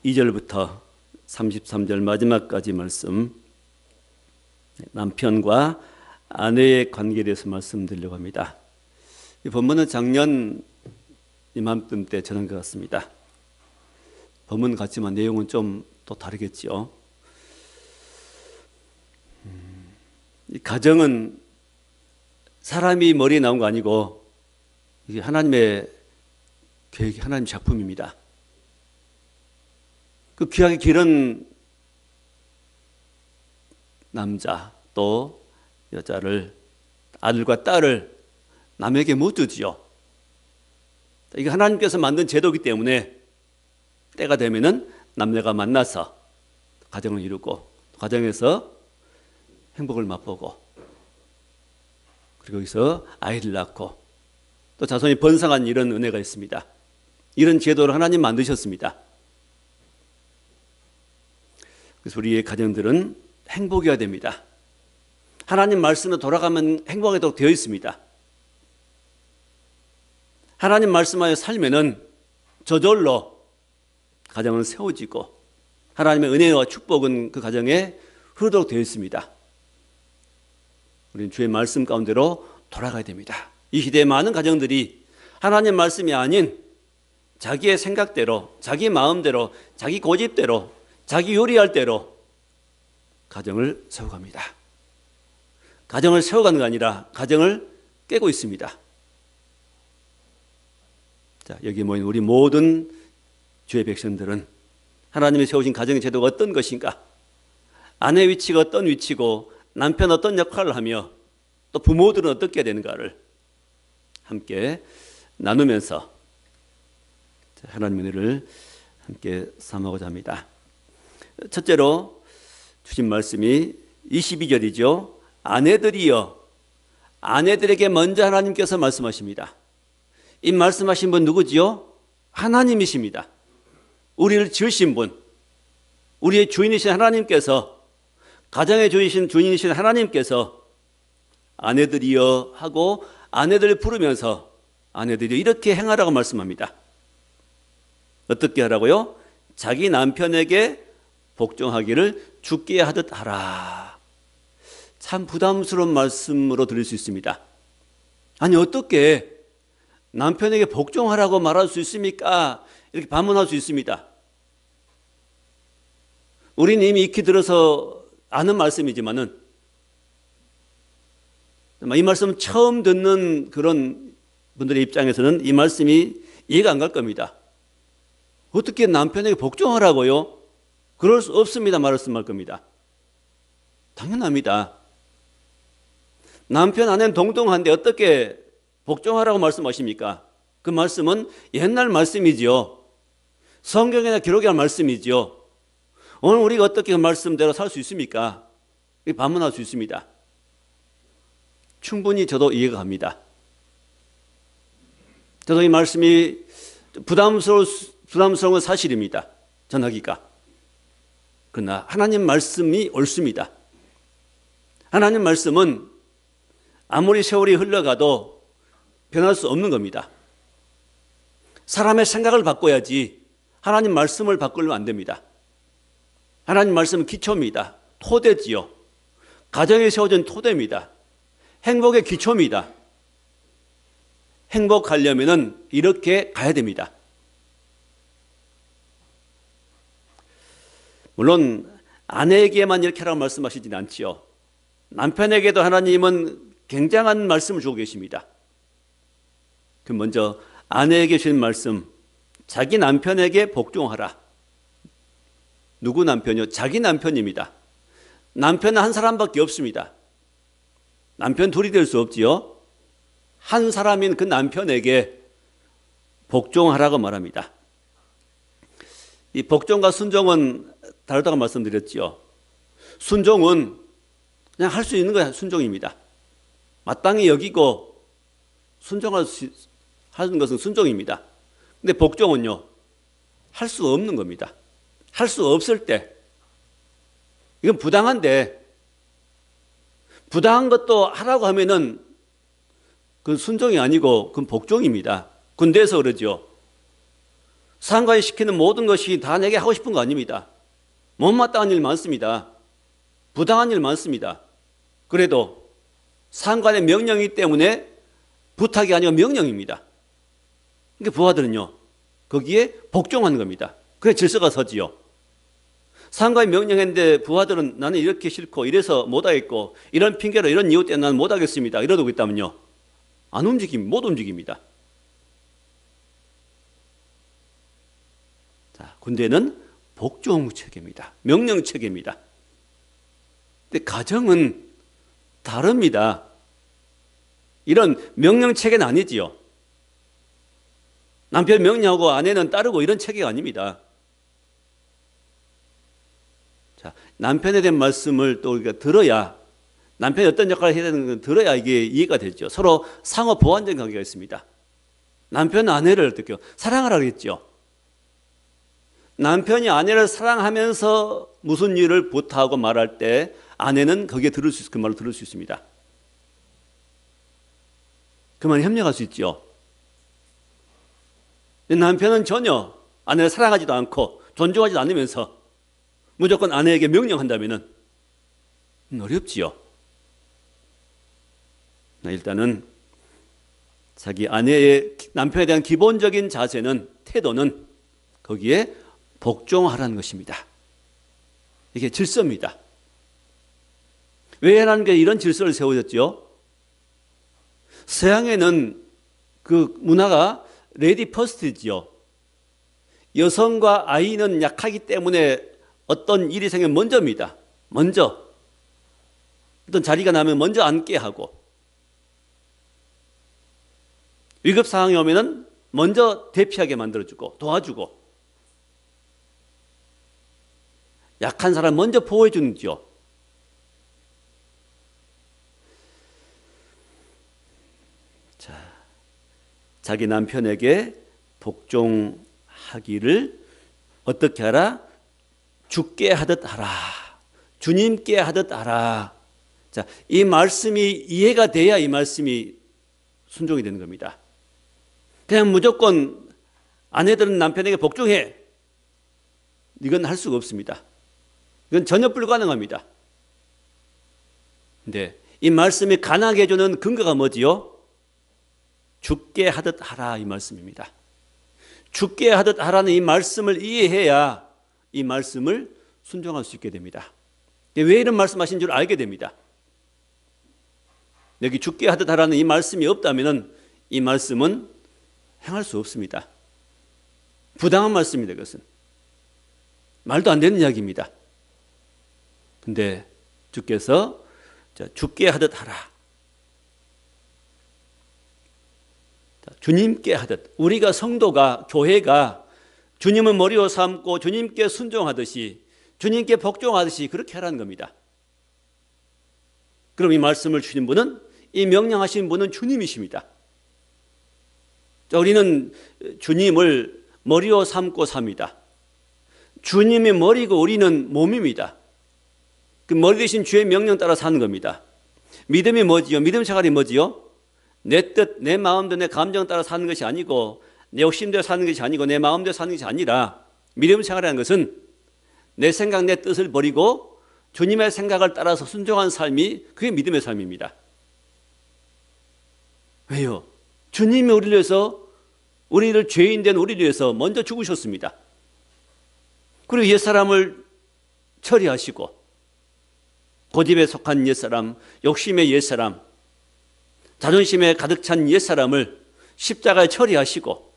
2절부터 33절 마지막까지 말씀, 남편과 아내의 관계에 대해서 말씀드리려고 합니다. 이 본문은 작년 이맘쯤 때 전한 것 같습니다. 본문 같지만 내용은 좀 또 다르겠죠. 이 가정은 사람이 머리에 나온 거 아니고 이게 하나님의 계획, 하나님 작품입니다. 그 귀하게 기른 남자 또 여자를, 아들과 딸을 남에게 못 주지요. 이게 하나님께서 만든 제도이기 때문에 때가 되면은 남녀가 만나서 가정을 이루고 가정에서 행복을 맛보고 그리고 여기서 아이를 낳고 또 자손이 번성한 이런 은혜가 있습니다. 이런 제도를 하나님 만드셨습니다. 그래서 우리의 가정들은 행복해야 됩니다. 하나님 말씀으로 돌아가면 행복하도록 되어 있습니다. 하나님 말씀하여 살면은 저절로 가정은 세워지고 하나님의 은혜와 축복은 그 가정에 흐르도록 되어 있습니다. 우리는 주의 말씀 가운데로 돌아가야 됩니다. 이 시대의 많은 가정들이 하나님 말씀이 아닌 자기의 생각대로, 자기 마음대로, 자기 고집대로, 자기 요리할 대로 가정을 세워갑니다. 가정을 세워가는 게 아니라 가정을 깨고 있습니다. 자, 여기 모인 우리 모든 주의 백성들은 하나님이 세우신 가정의 제도가 어떤 것인가, 아내의 위치가 어떤 위치고 남편 어떤 역할을 하며 또 부모들은 어떻게 해야 되는가를 함께 나누면서 하나님의 은혜를 함께 삼하고자 합니다. 첫째로 주신 말씀이 22절이죠. 아내들이여, 아내들에게 먼저 하나님께서 말씀하십니다. 이 말씀하신 분 누구지요? 하나님이십니다. 우리를 지으신 분, 우리의 주인이신 하나님께서, 가정의 주인이신 하나님께서 아내들이여 하고 아내들을 부르면서 아내들이 이렇게 행하라고 말씀합니다. 어떻게 하라고요? 자기 남편에게 복종하기를 주께 하듯 하라. 참 부담스러운 말씀으로 들릴 수 있습니다. 아니, 어떻게 남편에게 복종하라고 말할 수 있습니까? 이렇게 반문할 수 있습니다. 우리는 이미 익히 들어서 아는 말씀이지만은 이 말씀 처음 듣는 그런 분들의 입장에서는 이 말씀이 이해가 안 갈 겁니다. 어떻게 남편에게 복종하라고요? 그럴 수 없습니다. 말씀할 겁니다. 당연합니다. 남편 아내는 동등한데 어떻게 복종하라고 말씀하십니까? 그 말씀은 옛날 말씀이지요. 성경에나 기록이 한 말씀이지요. 오늘 우리가 어떻게 그 말씀대로 살 수 있습니까? 반문할 수 있습니다. 충분히 저도 이해가 갑니다. 저도 이 말씀이 부담스러운 건 사실입니다. 전하기가. 그러나 하나님 말씀이 옳습니다. 하나님 말씀은 아무리 세월이 흘러가도 변할 수 없는 겁니다. 사람의 생각을 바꿔야지 하나님 말씀을 바꾸려면 안 됩니다. 하나님 말씀은 기초입니다. 토대지요. 가정에 세워진 토대입니다. 행복의 기초입니다. 행복하려면 이렇게 가야 됩니다. 물론 아내에게만 이렇게 하라고 말씀하시지는 않지요. 남편에게도 하나님은 굉장한 말씀을 주고 계십니다. 그럼 먼저 아내에게 주신 말씀, 자기 남편에게 복종하라. 누구 남편이요? 자기 남편입니다. 남편은 한 사람밖에 없습니다. 남편 둘이 될 수 없지요. 한 사람인 그 남편에게 복종하라고 말합니다. 이 복종과 순종은 다르다고 말씀드렸지요. 순종은 그냥 할 수 있는 거 순종입니다. 마땅히 여기고 하는 것은 순종입니다. 근데 복종은요, 할 수 없는 겁니다. 할 수 없을 때, 이건 부당한데, 부당한 것도 하라고 하면은 그건 순종이 아니고 그건 복종입니다. 군대에서 그러죠. 상관이 시키는 모든 것이 다 내게 하고 싶은 거 아닙니다. 못마땅한 일 많습니다. 부당한 일 많습니다. 그래도 상관의 명령이기 때문에 부탁이 아니고 명령입니다. 그러니까 부하들은요, 거기에 복종하는 겁니다. 그래 질서가 서지요. 상관이 명령했는데 부하들은 나는 이렇게 싫고 이래서 못하겠고 이런 핑계로 이런 이유 때문에 나는 못하겠습니다. 이러고 있다면요, 못 움직입니다. 자, 군대는 복종 체계입니다. 명령 체계입니다. 근데 가정은 다릅니다. 이런 명령 체계는 아니지요. 남편 명령하고 아내는 따르고 이런 체계가 아닙니다. 자, 남편에 대한 말씀을 또 우리가 들어야, 남편이 어떤 역할을 해야 되는 건 들어야 이게 이해가 되죠. 서로 상호 보완적 관계가 있습니다. 남편은 아내를 어떻게 사랑하라 그랬죠. 남편이 아내를 사랑하면서 무슨 일을 부탁하고 말할 때 아내는 거기에 그 말을 들을 수 있습니다. 그 말에 협력할 수 있죠. 남편은 전혀 아내를 사랑하지도 않고 존중하지도 않으면서 무조건 아내에게 명령한다면 어렵지요. 일단은 자기 남편에 대한 기본적인 자세는, 태도는 거기에 복종하라는 것입니다. 이게 질서입니다. 왜 하나님 께 이런 질서를 세우셨죠? 서양에는 그 문화가 레디 퍼스트지요. 여성과 아이는 약하기 때문에 어떤 일이 생기면 먼저입니다. 먼저 어떤 자리가 나면 먼저 앉게 하고, 위급 상황이 오면은 먼저 대피하게 만들어주고 도와주고, 약한 사람 먼저 보호해 주는지요. 자, 자기 남편에게 복종하기를 어떻게 하라? 주께 하듯 하라. 주님께 하듯 하라. 자, 이 말씀이 이해가 돼야 이 말씀이 순종이 되는 겁니다. 그냥 무조건 아내들은 남편에게 복종해, 이건 할 수가 없습니다. 이건 전혀 불가능합니다. 근데 이 말씀이 가능하게 해주는 근거가 뭐지요? 주께 하듯 하라, 이 말씀입니다. 주께 하듯 하라는 이 말씀을 이해해야 이 말씀을 순종할 수 있게 됩니다. 왜 이런 말씀하신 줄 알게 됩니다. 여기 주께 하듯 하라는 이 말씀이 없다면 이 말씀은 행할 수 없습니다. 부당한 말씀입니다. 그것은 말도 안 되는 이야기입니다. 근데 주께서 주께 하듯 하라, 주님께 하듯, 우리가 성도가, 교회가 주님을 머리로 삼고 주님께 순종하듯이, 주님께 복종하듯이 그렇게 하라는 겁니다. 그럼 이 말씀을 주신 분은, 이 명령하신 분은 주님이십니다. 우리는 주님을 머리로 삼고 삽니다. 주님이 머리고 우리는 몸입니다. 그 머리 대신 주의 명령 따라 사는 겁니다. 믿음이 뭐지요? 믿음 생활이 뭐지요? 내 뜻, 내 마음대로, 내 감정 따라 사는 것이 아니고, 내 욕심대로 사는 것이 아니고, 내 마음대로 사는 것이 아니라, 믿음 생활이라는 것은 내 생각, 내 뜻을 버리고 주님의 생각을 따라서 순종한 삶이, 그게 믿음의 삶입니다. 왜요? 주님이 우리를 위해서, 우리를 죄인 된 우리를 위해서 먼저 죽으셨습니다. 그리고 옛사람을 처리하시고, 고집에 속한 옛사람, 욕심의 옛사람, 자존심에 가득 찬 옛사람을 십자가에 처리하시고,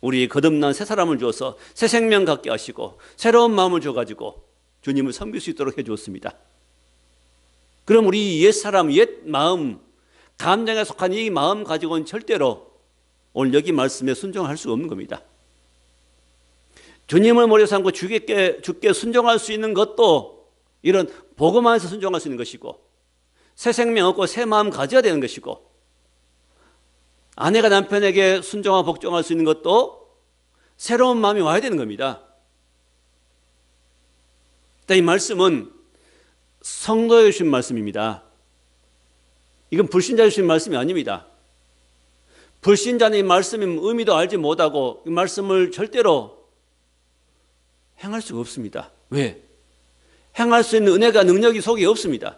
우리 거듭난 새 사람을 주어서 새 생명 갖게 하시고 새로운 마음을 줘가지고 주님을 섬길 수 있도록 해주었습니다. 그럼 우리 옛사람, 옛 마음, 감정에 속한 이 마음 가지고는 절대로 오늘 여기 말씀에 순종할 수 없는 겁니다. 주님을 머리에 삼고 주께 순종할 수 있는 것도 이런 복음 안에서 순종할 수 있는 것이고, 새 생명 얻고 새 마음 가져야 되는 것이고, 아내가 남편에게 순종하고 복종할 수 있는 것도 새로운 마음이 와야 되는 겁니다. 이 말씀은 성도에 주신 말씀입니다. 이건 불신자에 주신 말씀이 아닙니다. 불신자는 이 말씀의 의미도 알지 못하고 이 말씀을 절대로 행할 수가 없습니다. 왜? 행할 수 있는 은혜가 능력이 속에 없습니다.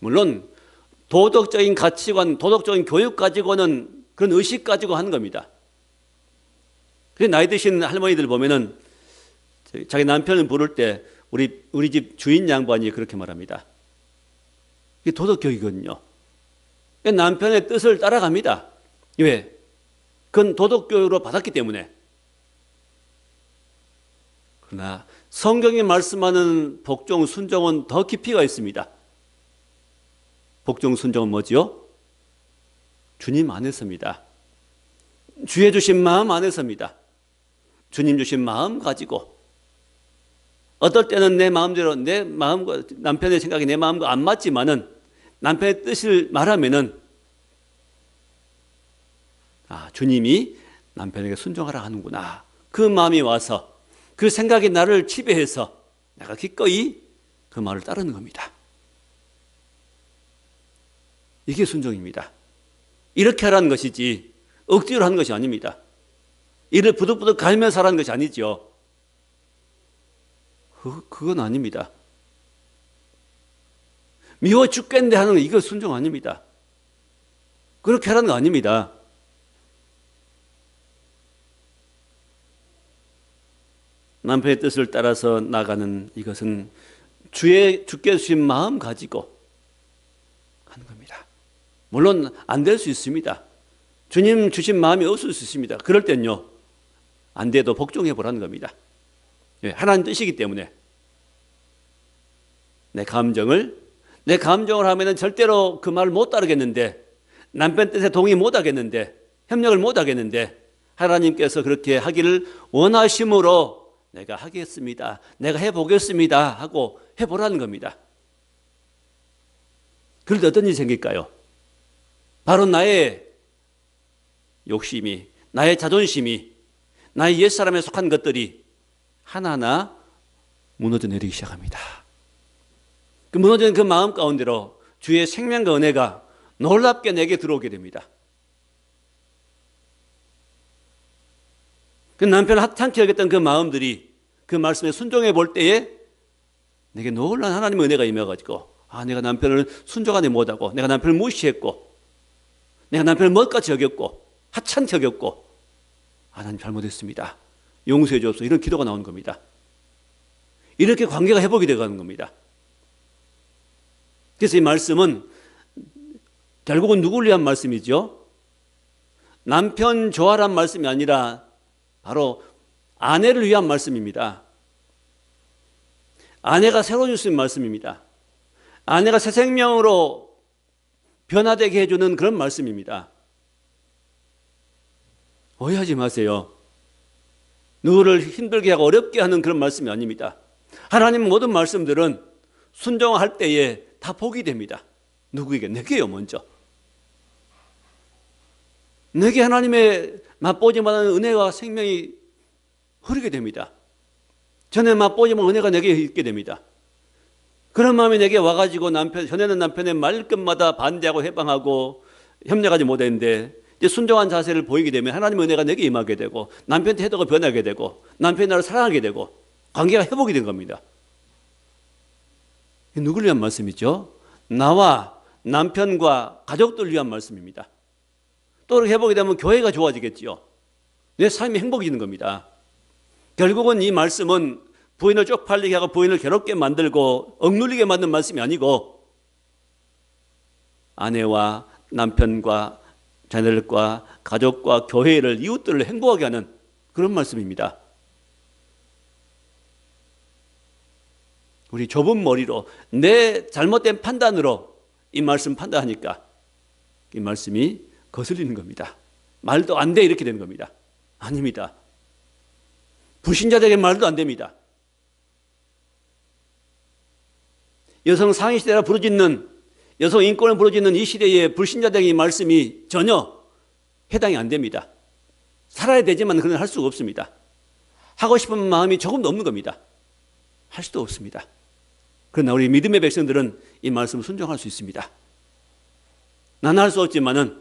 물론 도덕적인 가치관, 도덕적인 교육 가지고는 그런 의식 가지고 하는 겁니다. 그래서 나이 드신 할머니들 보면은 자기 남편을 부를 때 우리 집 주인 양반이 그렇게 말합니다. 이게 도덕교육이거든요. 남편의 뜻을 따라갑니다. 왜? 그건 도덕교육으로 받았기 때문에. 그러나 성경이 말씀하는 복종, 순종은 더 깊이가 있습니다. 복종, 순종은 뭐지요? 주님 안에서입니다. 주의 주신 마음 안에서입니다. 주님 주신 마음 가지고 어떨 때는 내 마음대로 내 마음과 남편의 생각이 내 마음과 안 맞지만은 남편의 뜻을 말하면은 주님이 남편에게 순종하라 하는구나. 그 마음이 와서 그 생각이 나를 지배해서 내가 기꺼이 그 말을 따르는 겁니다. 이게 순종입니다. 이렇게 하라는 것이지 억지로 하는 것이 아닙니다. 이를 부득부득 가면서 하라는 것이 아니죠. 그건 아닙니다. 미워 죽겠는데 하는 거 이거 순종 아닙니다. 그렇게 하라는 거 아닙니다. 남편의 뜻을 따라서 나가는 이것은 주께 주신 마음 가지고 하는 겁니다. 물론 안 될 수 있습니다. 주님 주신 마음이 없을 수 있습니다. 그럴 땐요, 안 돼도 복종해 보라는 겁니다. 하나님 뜻이기 때문에 내 감정을 하면은 절대로 그 말을 못 따르겠는데, 남편 뜻에 동의 못 하겠는데, 협력을 못 하겠는데, 하나님께서 그렇게 하기를 원하심으로 내가 하겠습니다, 내가 해보겠습니다 하고 해보라는 겁니다. 그럴 때 어떤 일이 생길까요? 바로 나의 욕심이, 나의 자존심이, 나의 옛사람에 속한 것들이 하나하나 무너져 내리기 시작합니다. 그 무너지는 그 마음 가운데로 주의 생명과 은혜가 놀랍게 내게 들어오게 됩니다. 그 남편을 하찮게 여겼던 그 마음들이 그 말씀에 순종해 볼 때에 내게 놀라운 하나님의 은혜가 임해가지고, 내가 남편을 순종하지 못하고, 내가 남편을 무시했고, 내가 남편을 멋같이 여겼고, 하찮게 여겼고, 하나님 잘못했습니다, 용서해 주옵소서, 이런 기도가 나오는 겁니다. 이렇게 관계가 회복이 되어가는 겁니다. 그래서 이 말씀은 결국은 누구를 위한 말씀이죠? 남편 좋아란 말씀이 아니라 바로 아내를 위한 말씀입니다. 아내가 새로운 수 있는 말씀입니다. 아내가 새 생명으로 변화되게 해주는 그런 말씀입니다. 오해하지 마세요. 누구를 힘들게 하고 어렵게 하는 그런 말씀이 아닙니다. 하나님 모든 말씀들은 순종할 때에 다 복이 됩니다. 누구에게? 내게요. 먼저 내게 하나님의 맛보지 못하는 은혜와 생명이 흐르게 됩니다. 전에 맛보지 못한 은혜가 내게 있게 됩니다. 그런 마음이 내게 와가지고 전에는 남편의 말끝마다 반대하고 해방하고 협력하지 못했는데, 이제 순종한 자세를 보이게 되면 하나님의 은혜가 내게 임하게 되고, 남편 태도가 변하게 되고, 남편이 나를 사랑하게 되고, 관계가 회복이 된 겁니다. 누구를 위한 말씀이죠? 나와 남편과 가족들을 위한 말씀입니다. 또 그렇게 회복이 되면 교회가 좋아지겠지요. 내 삶이 행복해지는 겁니다. 결국은 이 말씀은 부인을 쪽팔리게 하고 부인을 괴롭게 만들고 억눌리게 만든 말씀이 아니고, 아내와 남편과 자녀들과 가족과 교회를, 이웃들을 행복하게 하는 그런 말씀입니다. 우리 좁은 머리로 내 잘못된 판단으로 이 말씀 판단하니까 이 말씀이 거슬리는 겁니다. 말도 안 돼 이렇게 되는 겁니다. 아닙니다. 불신자들에게 말도 안 됩니다. 여성 상위 시대라 부르짖는, 여성 인권을 부르짖는 이 시대의 불신자들에게 이 말씀이 전혀 해당이 안 됩니다. 살아야 되지만 그건 할 수가 없습니다. 하고 싶은 마음이 조금도 없는 겁니다. 할 수도 없습니다. 그러나 우리 믿음의 백성들은 이 말씀을 순종할 수 있습니다. 나는 할 수 없지만은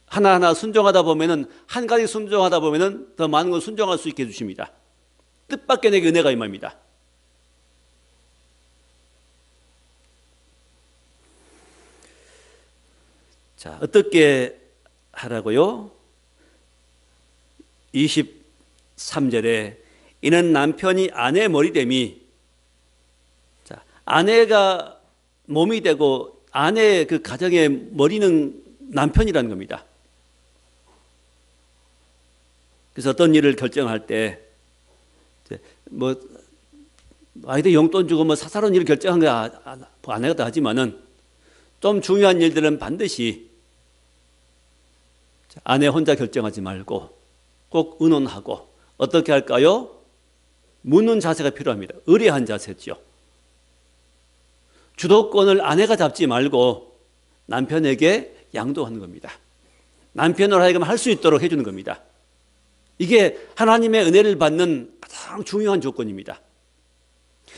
하나하나 순종하다 보면은, 한 가지 순종하다 보면은 더 많은 걸 순종할 수 있게 해주십니다. 뜻밖의 내게 은혜가 임합니다. 자, 어떻게 하라고요? 23절에 이는 남편이 아내 머리됨이, 자, 아내가 몸이 되고 아내의 그 가정의 머리는 남편이라는 겁니다. 그래서 어떤 일을 결정할 때, 뭐, 아이들 용돈 주고 뭐 사사로운 일을 결정한 거 안 하겠다 하지만은 좀 중요한 일들은 반드시 아내 혼자 결정하지 말고 꼭 의논하고, 어떻게 할까요? 묻는 자세가 필요합니다. 의뢰한 자세죠. 주도권을 아내가 잡지 말고 남편에게 양도하는 겁니다. 남편으로 하여금 할 수 있도록 해주는 겁니다. 이게 하나님의 은혜를 받는 가장 중요한 조건입니다.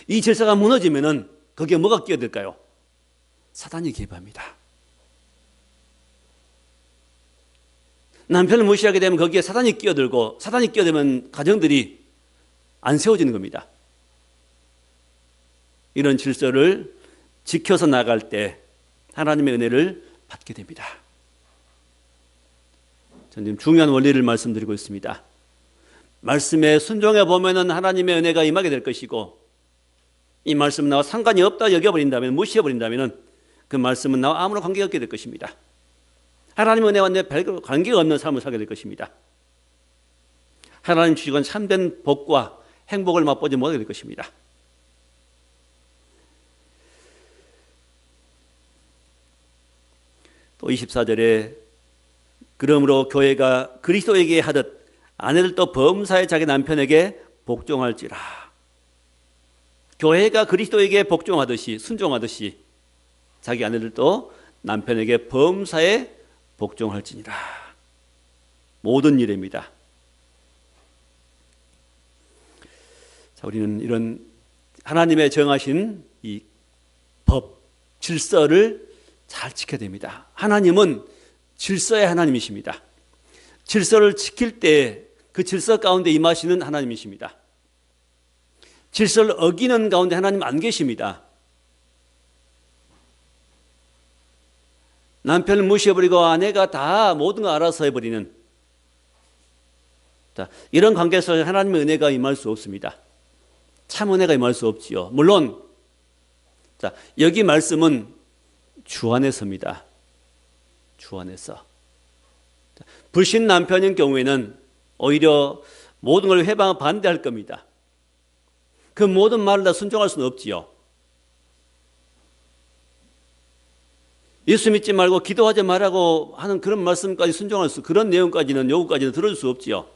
이 질서가 무너지면은 거기에 뭐가 끼어들까요? 사단이 개입합니다. 남편을 무시하게 되면 거기에 사단이 끼어들고, 사단이 끼어들면 가정들이 안 세워지는 겁니다. 이런 질서를 지켜서 나갈 때 하나님의 은혜를 받게 됩니다. 저는 지금 중요한 원리를 말씀드리고 있습니다. 말씀에 순종해 보면은 하나님의 은혜가 임하게 될 것이고, 이 말씀은 나와 상관이 없다 여겨버린다면, 무시해버린다면 그 말씀은 나와 아무런 관계가 없게 될 것입니다. 하나님의 은혜와 내 별 관계가 없는 삶을 살게 될 것입니다. 하나님 주시건 참된 복과 행복을 맛보지 못하게 될 것입니다. 또 24절에 그러므로 교회가 그리스도에게 하듯 아내들도 범사에 자기 남편에게 복종할지라. 교회가 그리스도에게 복종하듯이, 순종하듯이 자기 아내들도 남편에게 범사에 복종할지니라. 모든 일입니다. 자, 우리는 이런 하나님의 정하신 이 법, 질서를 잘 지켜야 됩니다. 하나님은 질서의 하나님이십니다. 질서를 지킬 때 그 질서 가운데 임하시는 하나님이십니다. 질서를 어기는 가운데 하나님 안 계십니다. 남편을 무시해버리고 아내가 다 모든 걸 알아서 해버리는, 자, 이런 관계에서 하나님의 은혜가 임할 수 없습니다. 참 은혜가 임할 수 없지요. 물론, 자, 여기 말씀은 주 안에서입니다. 주 안에서. 불신 남편인 경우에는 오히려 모든 걸 반대할 겁니다. 그 모든 말을 다 순종할 수는 없지요. 예수 믿지 말고 기도하지 말라고 하는 그런 말씀까지 순종할 수, 그런 내용까지는, 요구까지는 들어줄 수 없지요.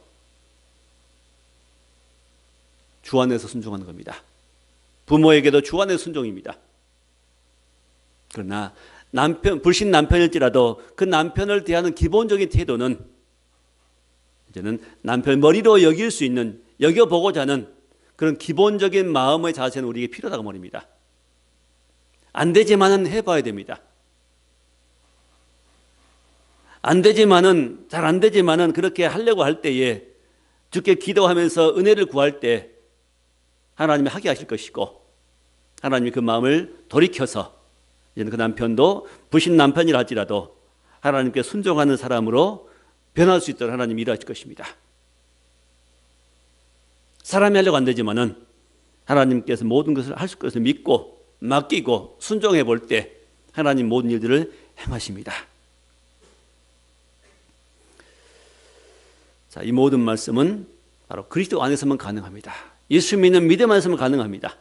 주 안에서 순종하는 겁니다. 부모에게도 주 안에서 순종입니다. 그러나 불신 남편일지라도 그 남편을 대하는 기본적인 태도는 이제는 남편 머리로 여길 수 있는, 여겨보고자 하는 그런 기본적인 마음의 자세는 우리에게 필요하다고 말입니다. 안 되지만은 해봐야 됩니다. 안 되지만은, 잘 안 되지만은 그렇게 하려고 할 때에 주께 기도하면서 은혜를 구할 때 하나님이 하게 하실 것이고, 하나님이 그 마음을 돌이켜서 이제는 그 남편도 불신 남편이라 할지라도 하나님께 순종하는 사람으로 변할 수 있도록 하나님이 일하실 것입니다. 사람이 하려고 안 되지만은 하나님께서 모든 것을 하실 것을 믿고 맡기고 순종해 볼 때 하나님 모든 일들을 행하십니다. 자, 이 모든 말씀은 바로 그리스도 안에서만 가능합니다. 예수 믿는 믿음 안에서만 가능합니다.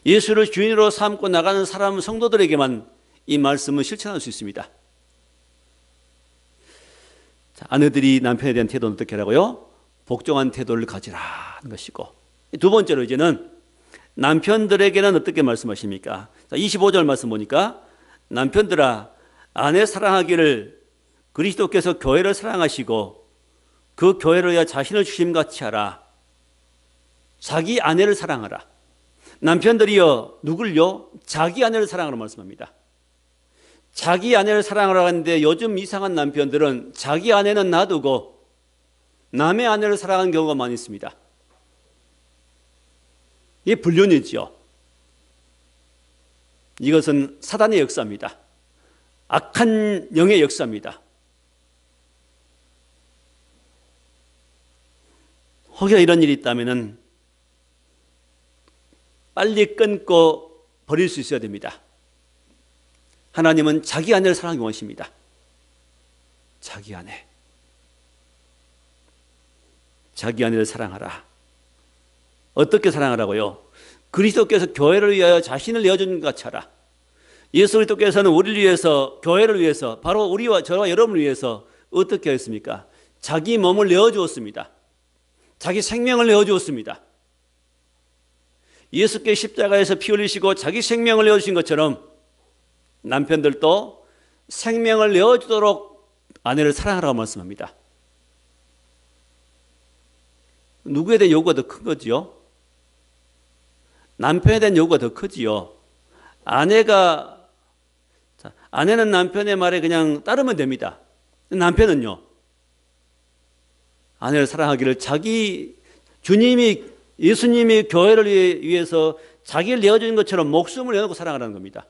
예수를 주인으로 삼고 나가는 사람, 성도들에게만 이 말씀을 실천할 수 있습니다. 자, 아내들이 남편에 대한 태도는 어떻게 하라고요? 복종한 태도를 가지라는 것이고, 두 번째로 이제는 남편들에게는 어떻게 말씀하십니까? 자, 25절 말씀 보니까 남편들아 아내 사랑하기를 그리스도께서 교회를 사랑하시고 그 교회를 위하여 자신을 주심같이 하라. 자기 아내를 사랑하라. 남편들이여 누굴요? 자기 아내를 사랑하라고 말씀합니다. 자기 아내를 사랑하라고 하는데 요즘 이상한 남편들은 자기 아내는 놔두고 남의 아내를 사랑하는 경우가 많이 있습니다. 이게 불륜이죠. 이것은 사단의 역사입니다. 악한 영의 역사입니다. 혹여 이런 일이 있다면 빨리 끊고 버릴 수 있어야 됩니다. 하나님은 자기 아내를 사랑하기 원하십니다. 자기 아내. 자기 아내를 사랑하라. 어떻게 사랑하라고요? 그리스도께서 교회를 위하여 자신을 내어준 것 같이 하라. 예수 그리스도께서는 우리를 위해서, 교회를 위해서, 바로 우리와 저와 여러분을 위해서 어떻게 했습니까? 자기 몸을 내어주었습니다. 자기 생명을 내어주었습니다. 예수께 십자가에서 피 흘리시고 자기 생명을 내어주신 것처럼 남편들도 생명을 내어주도록 아내를 사랑하라고 말씀합니다. 누구에 대한 요구가 더 큰 거지요? 남편에 대한 요구가 더 크지요. 아내는 남편의 말에 그냥 따르면 됩니다. 남편은요, 아내를 사랑하기를 예수님이 교회를 위해서 자기를 내어주는 것처럼 목숨을 내놓고 사랑하라는 겁니다.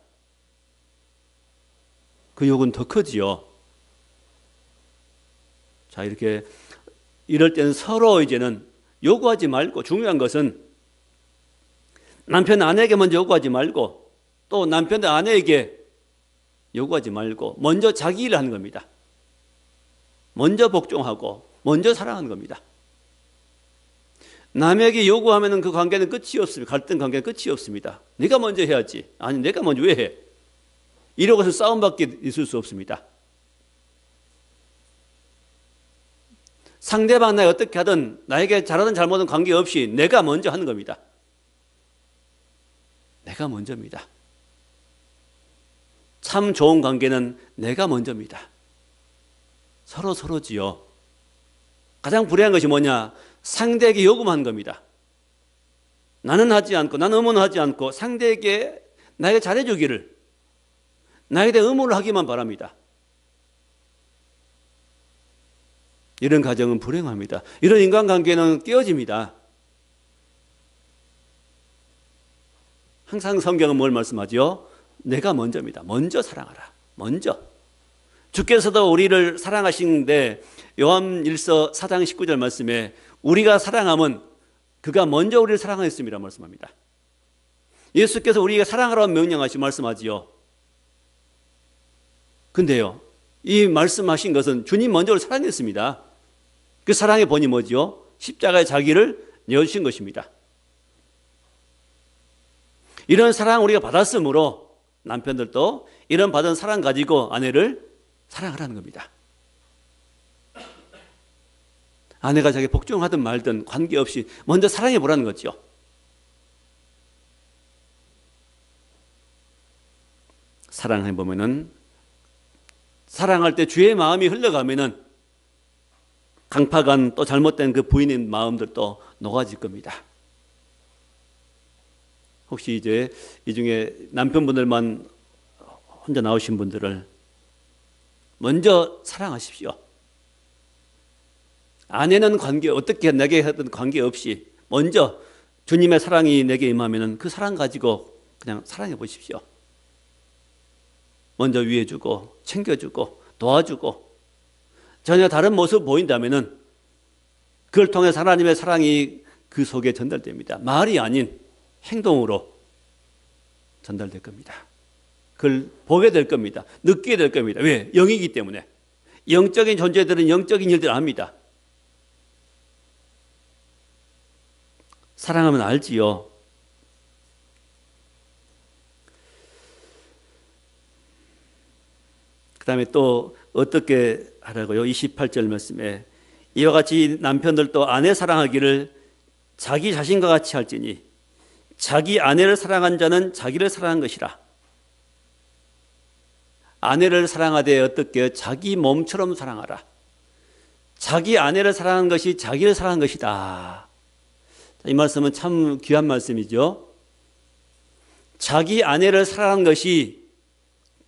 그 요구는 더 크지요. 자, 이럴 때는 서로 이제는 요구하지 말고, 중요한 것은 남편 아내에게 먼저 요구하지 말고, 또 남편도 아내에게 요구하지 말고 먼저 자기 일을 하는 겁니다. 먼저 복종하고 먼저 사랑하는 겁니다. 남에게 요구하면 그 관계는 끝이 없습니다. 갈등 관계는 끝이 없습니다. 네가 먼저 해야지. 아니, 내가 먼저 왜 해? 이러고서 싸움밖에 있을 수 없습니다. 상대방 나에 어떻게 하든 나에게 잘하든 잘못은 관계없이 내가 먼저 하는 겁니다. 내가 먼저입니다. 참 좋은 관계는 내가 먼저입니다. 서로지요. 가장 불행한 것이 뭐냐? 상대에게 요구만 겁니다. 나는 하지 않고, 나는 의무하지 않고 상대에게 나에게 잘해주기를, 나에 대해 의무를 하기만 바랍니다. 이런 가정은 불행합니다. 이런 인간관계는 깨어집니다. 항상 성경은 뭘 말씀하죠? 내가 먼저입니다. 먼저 사랑하라. 먼저. 주께서도 우리를 사랑하시는데 요한일서 4장 19절 말씀에 우리가 사랑하면 그가 먼저 우리를 사랑하였습니다 말씀합니다. 예수께서 우리가 사랑하라고 명령하시고 말씀하지요. 근데요, 이 말씀하신 것은 주님 먼저 우리를 사랑했습니다. 그 사랑의 본이 뭐지요? 십자가에 자기를 내어주신 것입니다. 이런 사랑 우리가 받았으므로 남편들도 이런 받은 사랑 가지고 아내를 사랑하라는 겁니다. 아내가 자기 복종하든 말든 관계없이 먼저 사랑해 보라는 거죠. 사랑해 보면은, 사랑할 때 주의 마음이 흘러가면은 강팍한 또 잘못된 그 부인의 마음들도 녹아질 겁니다. 혹시 이제 이 중에 남편분들만 혼자 나오신 분들을 먼저 사랑하십시오. 아내는 어떻게 내게 하든 관계없이 먼저 주님의 사랑이 내게 임하면 그 사랑 가지고 그냥 사랑해 보십시오. 먼저 위해주고 챙겨주고 도와주고 전혀 다른 모습 보인다면 그걸 통해 하나님의 사랑이 그 속에 전달됩니다. 말이 아닌 행동으로 전달될 겁니다. 그걸 보게 될 겁니다. 느끼게 될 겁니다. 왜? 영이기 때문에. 영적인 존재들은 영적인 일들을 압니다. 사랑하면 알지요. 그 다음에 또 어떻게 하라고요? 28절 말씀에 이와 같이 남편들도 아내 사랑하기를 자기 자신과 같이 할지니 자기 아내를 사랑한 자는 자기를 사랑한 것이라. 아내를 사랑하되 어떻게 자기 몸처럼 사랑하라. 자기 아내를 사랑하는 것이 자기를 사랑한 것이다. 이 말씀은 참 귀한 말씀이죠. 자기 아내를 사랑하는 것이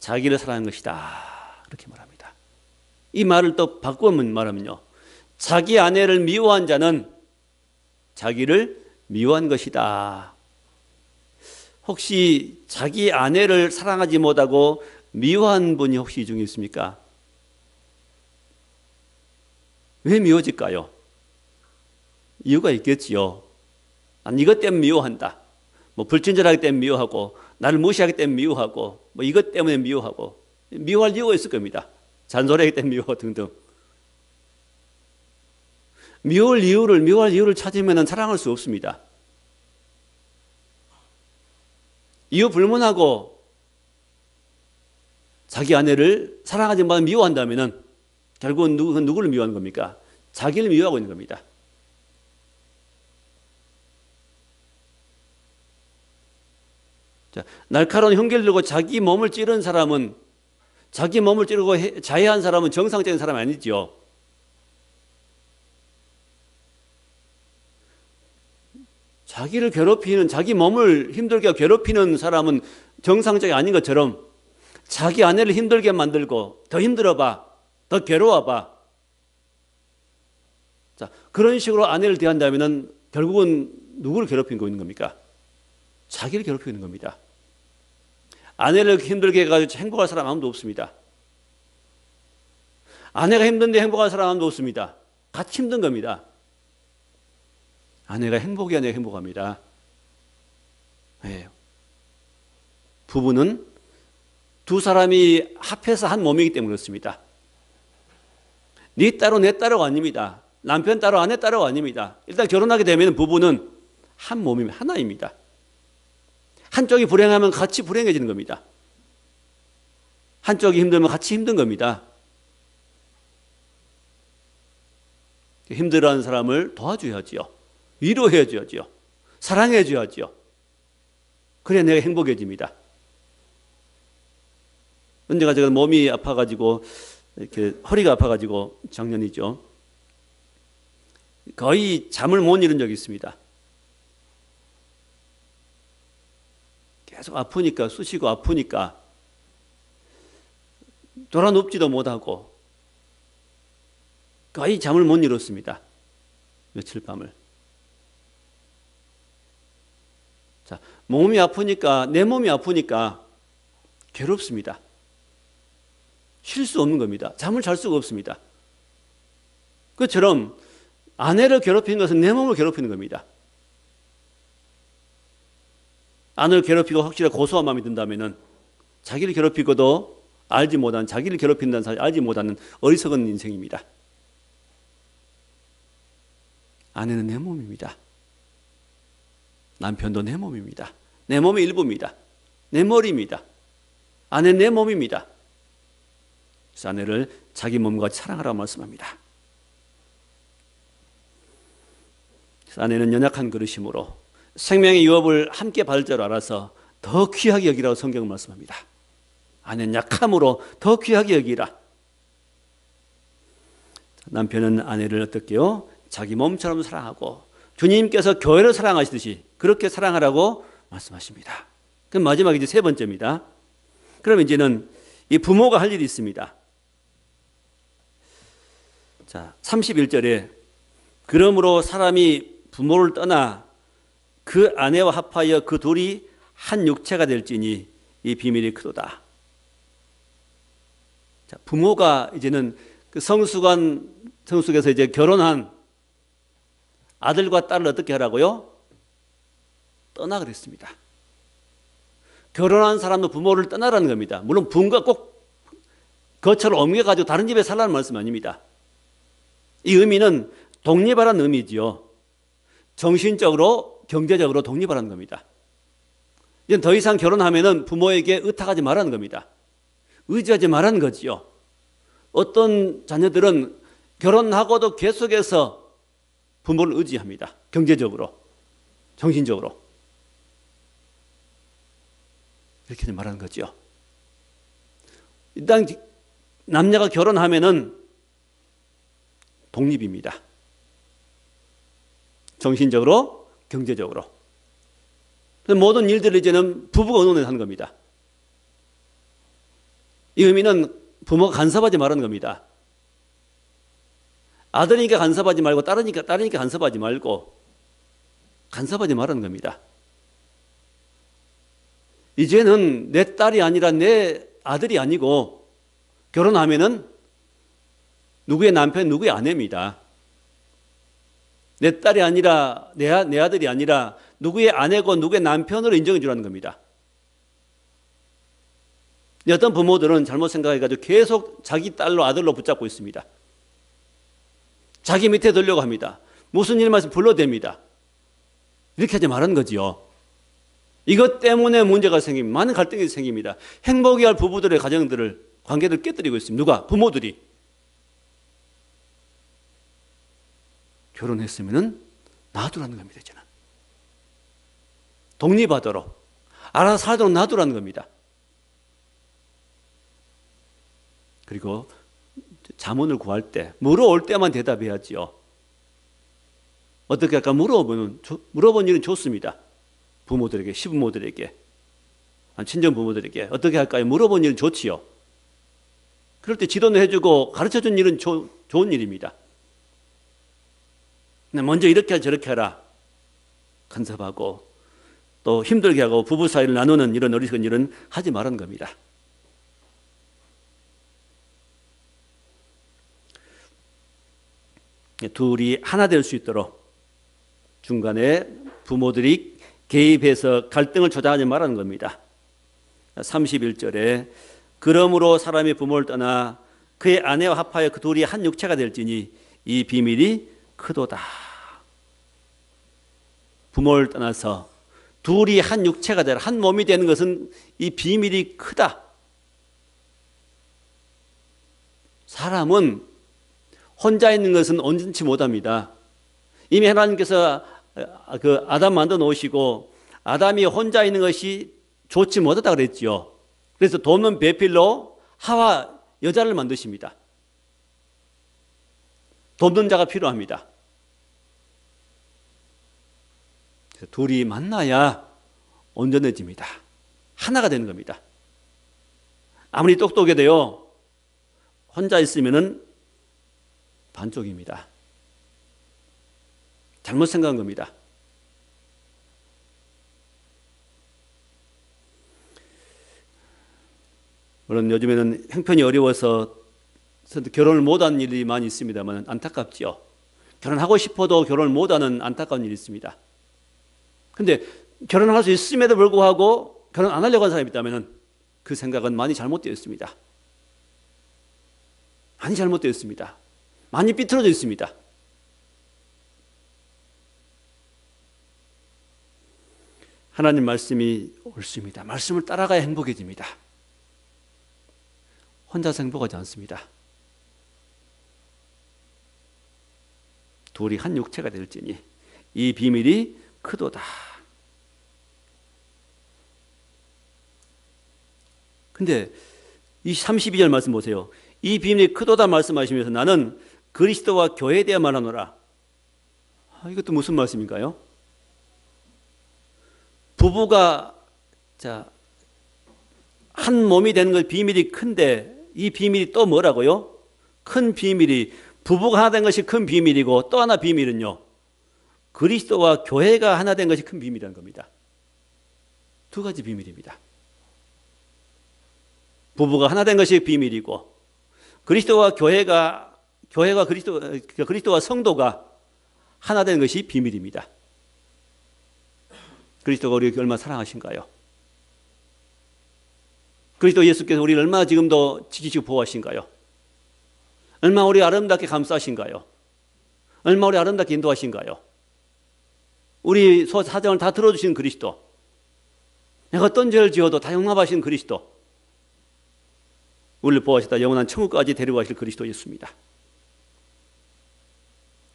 자기를 사랑하는 것이다. 그렇게 말합니다. 이 말을 또 바꾸면 말하면요. 자기 아내를 미워한 자는 자기를 미워한 것이다. 혹시 자기 아내를 사랑하지 못하고 미워한 분이 혹시 이 중에 있습니까? 왜 미워질까요? 이유가 있겠지요. 난 이것 때문에 미워한다. 뭐 불친절하기 때문에 미워하고, 나를 무시하기 때문에 미워하고, 뭐 이것 때문에 미워하고, 미워할 이유가 있을 겁니다. 잔소리하기 때문에 미워하고 등등. 미워할 이유를 찾으면 사랑할 수 없습니다. 이유 불문하고 자기 아내를 사랑하지 못하고 미워한다면 결국은 누구를 미워하는 겁니까? 자기를 미워하고 있는 겁니다. 자, 날카로운 흉기를 들고 자기 몸을 찌른 사람은, 자기 몸을 찌르고 자해한 사람은 정상적인 사람이 아니죠. 자기를 괴롭히는, 자기 몸을 힘들게 괴롭히는 사람은 정상적이 아닌 것처럼 자기 아내를 힘들게 만들고 더 힘들어봐, 더 괴로워봐. 자, 그런 식으로 아내를 대한다면 결국은 누구를 괴롭히고 있는 겁니까? 자기를 괴롭히고 있는 겁니다. 아내를 힘들게 해가지고 행복할 사람 아무도 없습니다. 아내가 힘든데 행복할 사람 아무도 없습니다. 같이 힘든 겁니다. 아내가 행복해야 내가 행복합니다. 네. 부부는 두 사람이 합해서 한 몸이기 때문에 그렇습니다. 네 따로 내 따로가 아닙니다. 남편 따로 아내 따로가 아닙니다. 일단 결혼하게 되면 부부는 한 몸입니다. 하나입니다. 한쪽이 불행하면 같이 불행해지는 겁니다. 한쪽이 힘들면 같이 힘든 겁니다. 힘들어하는 사람을 도와줘야지요. 위로해줘야지요. 사랑해줘야지요. 그래야 내가 행복해집니다. 언제가 제가 몸이 아파가지고 이렇게 허리가 아파가지고 작년이죠. 거의 잠을 못 이룬 적이 있습니다. 계속 아프니까, 쑤시고 아프니까 돌아 눕지도 못하고 거의 잠을 못 이뤘습니다. 며칠 밤을. 자, 몸이 아프니까, 내 몸이 아프니까 괴롭습니다. 쉴 수 없는 겁니다. 잠을 잘 수가 없습니다. 그처럼 아내를 괴롭히는 것은 내 몸을 괴롭히는 겁니다. 아내를 괴롭히고 확실히 고소한 마음이 든다면 자기를 괴롭히고도 알지 못하는, 자기를 괴롭힌다는 사실 알지 못하는 어리석은 인생입니다. 아내는 내 몸입니다. 남편도 내 몸입니다. 내 몸의 일부입니다. 내 머리입니다. 아내는 내 몸입니다. 그래서 아내를 자기 몸과 사랑하라고 말씀합니다. 그래서 아내는 연약한 그릇이므로 생명의 유업을 함께 받을 줄 알아서 더 귀하게 여기라고 성경은 말씀합니다. 아내는 약함으로 더 귀하게 여기라. 남편은 아내를 어떻게요? 자기 몸처럼 사랑하고 주님께서 교회를 사랑하시듯이 그렇게 사랑하라고 말씀하십니다. 그럼 마지막 이제 세 번째입니다. 그럼 이제는 이 부모가 할 일이 있습니다. 자, 31절에 그러므로 사람이 부모를 떠나 그 아내와 합하여 그 둘이 한 육체가 될지니 이 비밀이 크도다. 자, 부모가 이제는 그 성숙에서 이제 결혼한 아들과 딸을 어떻게 하라고요? 떠나 그랬습니다. 결혼한 사람도 부모를 떠나라는 겁니다. 물론 부모가 꼭 거처를 옮겨가지고 다른 집에 살라는 말씀 아닙니다. 이 의미는 독립하라는 의미지요. 정신적으로, 경제적으로 독립하라는 겁니다. 이제 더 이상 결혼하면은 부모에게 의탁하지 말라는 겁니다. 의지하지 말라는 거지요. 어떤 자녀들은 결혼하고도 계속해서 부모를 의지합니다. 경제적으로, 정신적으로. 이렇게 말하는 거죠. 일단 남녀가 결혼하면은 독립입니다. 정신적으로, 경제적으로. 모든 일들을 이제는 부부가 의논해서 하는 겁니다. 이 의미는 부모가 간섭하지 말라는 겁니다. 아들이니까 간섭하지 말고 딸이니까 간섭하지 말고 간섭하지 말라는 겁니다. 이제는 내 딸이 아니라 내 아들이 아니고 결혼하면은 누구의 남편, 누구의 아내입니다. 내 딸이 아니라 내 아들이 아니라 누구의 아내고 누구의 남편으로 인정해 주라는 겁니다. 어떤 부모들은 잘못 생각해가지고 계속 자기 딸로 아들로 붙잡고 있습니다. 자기 밑에 들려고 합니다. 무슨 일만 있으면 불러댑니다. 이렇게 하지 말라는 거지요. 이것 때문에 문제가 생깁니다. 많은 갈등이 생깁니다. 행복해 할 부부들의 가정들을, 관계를 깨뜨리고 있습니다. 누가? 부모들이. 결혼했으면 놔두라는 겁니다. 저는. 독립하도록, 알아서 살도록 놔두라는 겁니다. 그리고 자문을 구할 때, 물어올 때만 대답해야지요. 어떻게 할까? 물어본 일은 좋습니다. 부모들에게, 시부모들에게, 친정 부모들에게 어떻게 할까요? 물어본 일은 좋지요. 그럴 때 지도는 해주고 가르쳐준 일은 좋은 일입니다. 먼저 이렇게 하라 저렇게 하라 간섭하고 또 힘들게 하고 부부 사이를 나누는 이런 어리석은 일은 하지 말라는 겁니다. 둘이 하나 될 수 있도록 중간에 부모들이 개입해서 갈등을 조장하지 말라는 겁니다. 31절에 그러므로 사람이 부모를 떠나 그의 아내와 합하여 그 둘이 한 육체가 될지니 이 비밀이 크도다. 부모를 떠나서 둘이 한 육체가 되라, 한 몸이 되는 것은 이 비밀이 크다. 사람은 혼자 있는 것은 온전치 못합니다. 이미 하나님께서 그 아담 만들어 놓으시고 아담이 혼자 있는 것이 좋지 못하다 그랬지요. 그래서 돕는 배필로 하와 여자를 만드십니다. 돕는 자가 필요합니다. 그래서 둘이 만나야 온전해집니다. 하나가 되는 겁니다. 아무리 똑똑해도요, 혼자 있으면은 반쪽입니다. 잘못 생각한 겁니다. 물론 요즘에는 형편이 어려워서 결혼을 못하는 일이 많이 있습니다만 안타깝지요. 결혼하고 싶어도 결혼을 못하는 안타까운 일이 있습니다. 그런데 결혼할 수 있음에도 불구하고 결혼 안 하려고 하는 사람이 있다면 그 생각은 많이 잘못되어 있습니다. 많이 잘못되어 있습니다. 많이 삐뚤어져 있습니다. 하나님 말씀이 옳습니다. 말씀을 따라가야 행복해집니다. 혼자서 행복하지 않습니다. 둘이 한 육체가 될지니 이 비밀이 크도다. 근데 이 32절 말씀 보세요. 이 비밀이 크도다 말씀하시면서 나는 그리스도와 교회에 대해 말하노라. 이것도 무슨 말씀인가요? 부부가 한 몸이 되는 것 비밀이 큰데 이 비밀이 또 뭐라고요? 큰 비밀이 부부가 하나 된 것이 큰 비밀이고 또 하나 비밀은요, 그리스도와 교회가 하나 된 것이 큰 비밀이라는 겁니다. 두 가지 비밀입니다. 부부가 하나 된 것이 비밀이고 그리스도와 교회가 그리스도와 성도가 하나 된 것이 비밀입니다. 그리스도가 우리를 얼마나 사랑하신가요? 그리스도 예수께서 우리를 얼마나 지금도 지키시고 보호하신가요? 얼마나 우리 아름답게 감싸신가요? 얼마나 우리 아름답게 인도하신가요? 우리 사정을 다 들어주신 그리스도, 내가 어떤 죄를 지어도 다 용납하신 그리스도, 우리를 보호하시다 영원한 천국까지 데려가실 그리스도 예수입니다.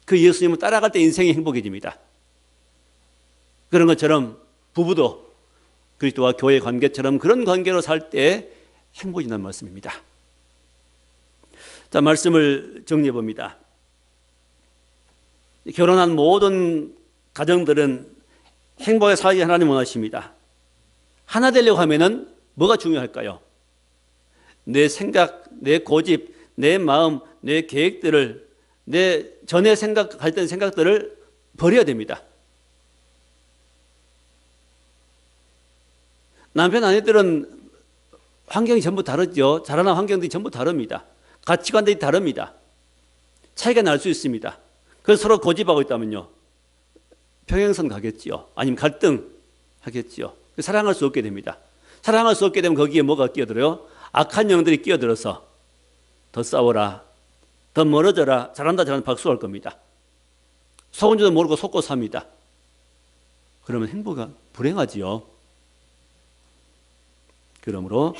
그 예수님을 따라갈 때 인생이 행복해집니다. 그런 것처럼 부부도 그리스도와 교회 관계처럼 그런 관계로 살 때 행복이라는 말씀입니다. 자, 말씀을 정리해 봅니다. 결혼한 모든 가정들은 행복하게 살기 하나님 원하십니다. 하나 되려고 하면은 뭐가 중요할까요? 내 생각, 내 고집, 내 마음, 내 계획들을, 내 전에 생각할 때 생각들을 버려야 됩니다. 남편 아내들은 환경이 전부 다르죠. 자라난 환경들이 전부 다릅니다. 가치관들이 다릅니다. 차이가 날 수 있습니다. 그래서 서로 고집하고 있다면요, 평행선 가겠지요. 아니면 갈등 하겠지요. 사랑할 수 없게 됩니다. 사랑할 수 없게 되면 거기에 뭐가 끼어들어요? 악한 영들이 끼어들어서 더 싸워라, 더 멀어져라, 잘한다 잘한다 박수할 겁니다. 속은 줄도 모르고 속고 삽니다. 그러면 행복은 불행하지요. 그러므로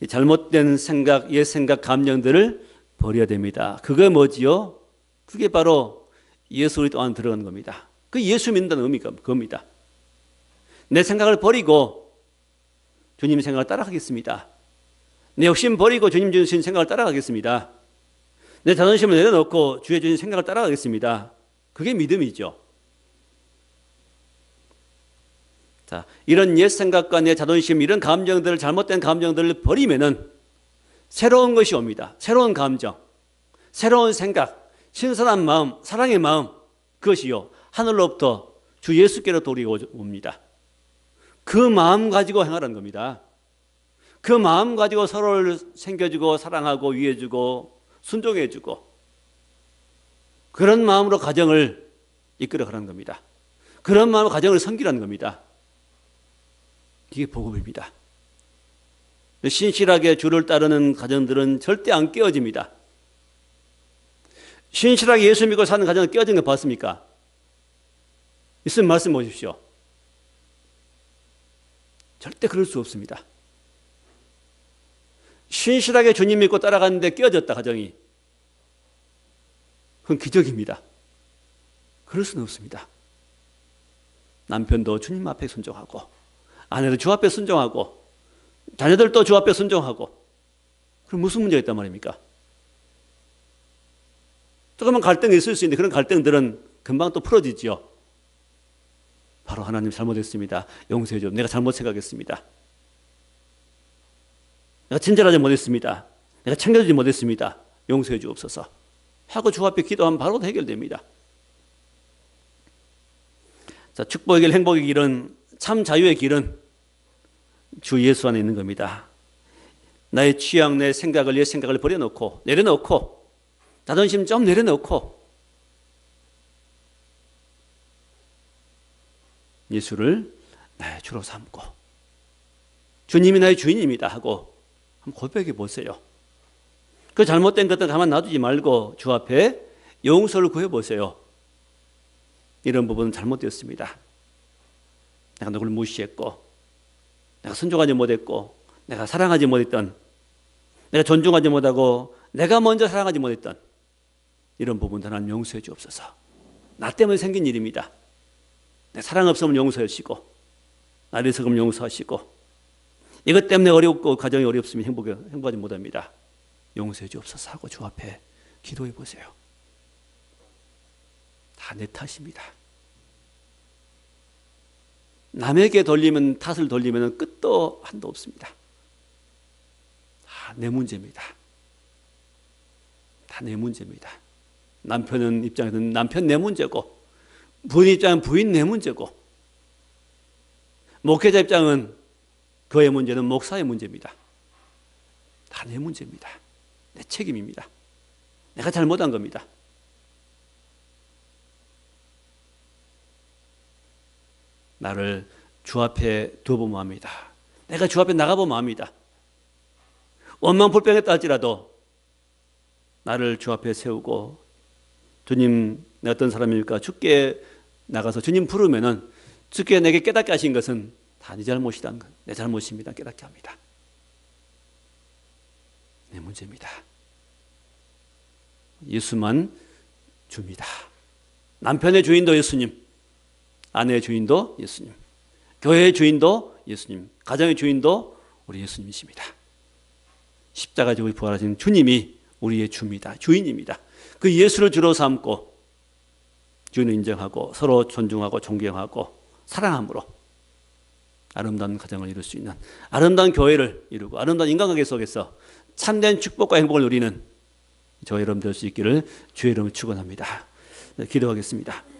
잘못된 생각, 옛 생각, 감정들을 버려야 됩니다. 그게 뭐지요? 그게 바로 예수 그리스도 안에 들어가는 겁니다. 그 예수 믿는다는 의미가 그겁니다. 내 생각을 버리고 주님 생각을 따라가겠습니다. 내 욕심 버리고 주님 주신 생각을 따라가겠습니다. 내 자존심을 내려놓고 주의 주신 생각을 따라가겠습니다. 그게 믿음이죠. 자, 이런 옛 생각과 내 자존심, 이런 감정들을, 잘못된 감정들을 버리면은 새로운 것이 옵니다. 새로운 감정, 새로운 생각, 신선한 마음, 사랑의 마음, 그것이요, 하늘로부터 주 예수께로 돌아옵니다. 그 마음 가지고 행하라는 겁니다. 그 마음 가지고 서로를 챙겨주고 사랑하고 위해주고 순종해주고 그런 마음으로 가정을 이끌어가는 겁니다. 그런 마음으로 가정을 섬기라는 겁니다. 이게 복음입니다. 신실하게 주를 따르는 가정들은 절대 안 깨어집니다. 신실하게 예수 믿고 사는 가정은 깨어진 거 봤습니까? 있으면 말씀 보십시오. 절대 그럴 수 없습니다. 신실하게 주님 믿고 따라가는데 깨어졌다 가정이, 그건 기적입니다. 그럴 수는 없습니다. 남편도 주님 앞에 순종하고, 아내도 주 앞에 순종하고, 자녀들도 주 앞에 순종하고, 그럼 무슨 문제가 있단 말입니까? 조금만 갈등이 있을 수 있는데 그런 갈등들은 금방 또 풀어지죠. 바로 하나님 잘못했습니다. 용서해 줘. 내가 잘못 생각했습니다. 내가 친절하지 못했습니다. 내가 챙겨주지 못했습니다. 용서해 주옵소서 하고 주 앞에 기도하면 바로 해결됩니다. 자, 축복의 길, 행복의 길은, 참 자유의 길은 주 예수 안에 있는 겁니다. 나의 취향, 내 생각을, 옛 생각을 버려놓고, 내려놓고, 자존심 좀 내려놓고 예수를 나의 주로 삼고 주님이 나의 주인입니다 하고 한번 고백해 보세요. 그 잘못된 것들 가만 놔두지 말고 주 앞에 용서를 구해보세요. 이런 부분은 잘못되었습니다. 내가 누굴 무시했고, 내가 순종하지 못했고, 내가 사랑하지 못했던, 내가 존중하지 못하고, 내가 먼저 사랑하지 못했던 이런 부분들 하나님 용서해 주옵소서. 나 때문에 생긴 일입니다. 내 사랑 없으면 용서해 주시고, 나를 어리석으면 용서하시고, 이것 때문에 어렵고 가정이 어렵으면 행복하지 못합니다. 용서해 주옵소서 하고 주 앞에 기도해 보세요. 다 내 탓입니다. 남에게 돌리면, 탓을 돌리면 끝도 한도 없습니다. 다 내 문제입니다. 다 내 문제입니다. 남편 입장에서는 남편 내 문제고, 부인 입장은 부인 내 문제고, 목회자 입장은 그의 문제는 목사의 문제입니다. 다 내 문제입니다. 내 책임입니다. 내가 잘못한 겁니다. 나를 주 앞에 두어보면 합니다. 내가 주 앞에 나가보면 합니다. 원망 불평했다 할지라도 나를 주 앞에 세우고, 주님 내가 어떤 사람입니까? 주께 나가서 주님 부르면은 주께 내게 깨닫게 하신 것은 다 네 잘못이라는 것, 내 잘못입니다. 깨닫게 합니다. 내 문제입니다. 예수만 줍니다. 남편의 주인도 예수님, 아내의 주인도 예수님, 교회의 주인도 예수님, 가정의 주인도 우리 예수님이십니다. 십자가 지고 부활하신 주님이 우리의 주입니다. 주인입니다. 그 예수를 주로 삼고 주인을 인정하고 서로 존중하고 존경하고 사랑함으로 아름다운 가정을 이룰 수 있는, 아름다운 교회를 이루고 아름다운 인간관계 속에서 참된 축복과 행복을 누리는 저와 여러분 될 수 있기를 주의 이름으로 축원합니다. 기도하겠습니다.